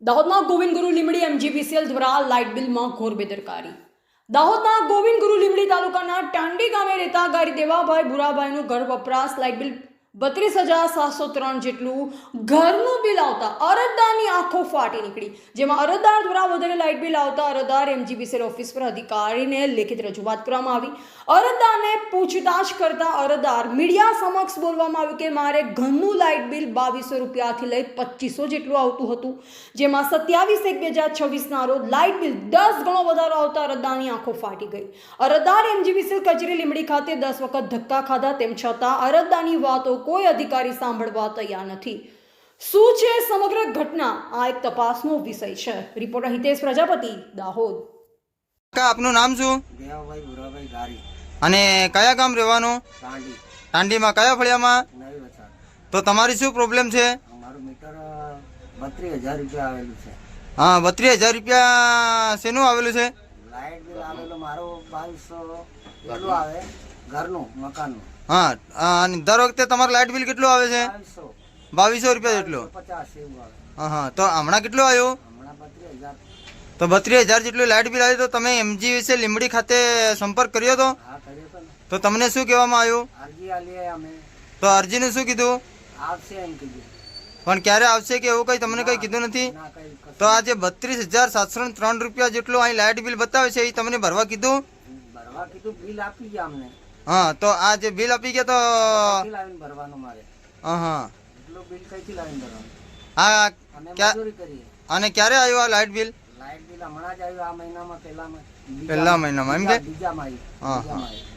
દાહોદના ગોવિંદ ગુરુ લીમડી એમજીવીસીએલ દ્વારા લાઇટ બિલમાં ઘોર બેદરકારી. દાહોદના ગોવિંદ ગુરુ લીમડી તાલુકાના ટાંડી ગામે રહેતા ગારી દેવાભાઈ ભુરાભાઈનું ઘર વપરાશ લાઇટ બિલ 32,703 જેટલું ઘરનું બિલ આવતા અરજદારની આંખો ફાટી નીકળી. જેમાં અરજદાર દ્વારા વધારે લાઇટ બિલ આવતા અરજદાર એમજીવીસીએલ ઓફિસ પર અધિકારીને લેખિત રજૂઆત કરવામાં આવી. અરજદારને પૂછતાછ કરતા અરજદાર મીડિયા સમક્ષ બોલવામાં આવ્યું કે મારે ઘરનું લાઇટ બિલ 2200 રૂપિયાથી લઈ 2500 જેટલું આવતું હતું, જેમાં 27/1/2026ના રોજ લાઇટ બિલ 10 ગણો વધારો આવતા અરજદારની આંખો ફાટી ગઈ. અરજદાર એમજીવીસીએલ કચેરી લીમડી ખાતે 10 વખત ધક્કા ખાધા, તેમ છતાં અરજદારની વાતો કોઈ અધિકારી સાંભળવા તૈયાર નથી. શું છે સમગ્ર ઘટના? આ એક તપાસનો વિષય છે. રિપોર્ટર હિતેશ પ્રજાપતિ, દાહોદ. આપનું નામ શું? દેવાભાઈ ભુરાભાઈ ગારી. અને કયા ગામ રહેવાનું? તાંડી. તાંડીમાં કયા ફળિયામાં? નવી વસાડ. તો તમારી શું પ્રોબ્લેમ છે? અમારું મીટર 32,000 રૂપિયા આવેલું છે. હા, 32,000 રૂપિયા શેનું આવેલું છે? લાઇટ બિલ આવેલું મારું 2200 એટલું આવે, ઘરનું મકાનનું. હા, અને દર વખતે તમારું લાઇટ બિલ કેટલું આવે છે? 2200 રૂપિયા જેટલું. 50 એવું આવે. હા હા, તો હમણાં કેટલું આવ્યું? હમણાં 32,000. તો 32,000 જેટલું લાઇટ બિલ આવ્યું. તો તમે એમજીવીસીએલ લીમડી ખાતે સંપર્ક કર્યો હતો? હા, કર્યો તો ને. તો તમને શું કહેવામાં આવ્યું? અરજી આલીએ અમે. તો અરજીનું શું કીધું? આવશે એમ કીધું. પણ ક્યારે આવશે કે એવું કંઈ તમને કંઈ કીધું નથી? ના, કઈ કશું. તો આ જે 32,703 રૂપિયા જેટલું અહીં લાઇટ બિલ બતાવે છે એ તમને ભરવા કીધું? ભરવા કીધું, બિલ આપી ગયા અમને. હા, તો આ જે બિલ આપી ગયા તો કઈથી લાવીને ભરવાનું મારે? હા હા, એટલું બિલ કઈથી લાવીને ભરવાનું? આ અમે ક્યાં મજૂરી કરીએ. અને ક્યારે આવ્યું આ લાઇટ બિલ? લાઇટ બિલ હમણાં જ આવ્યું, આ મહિનામાં પહેલામાં. પહેલા મહિનામાં એમ કે? બીજામાં આવ્યું. હા, બીજામાં આવ્યું.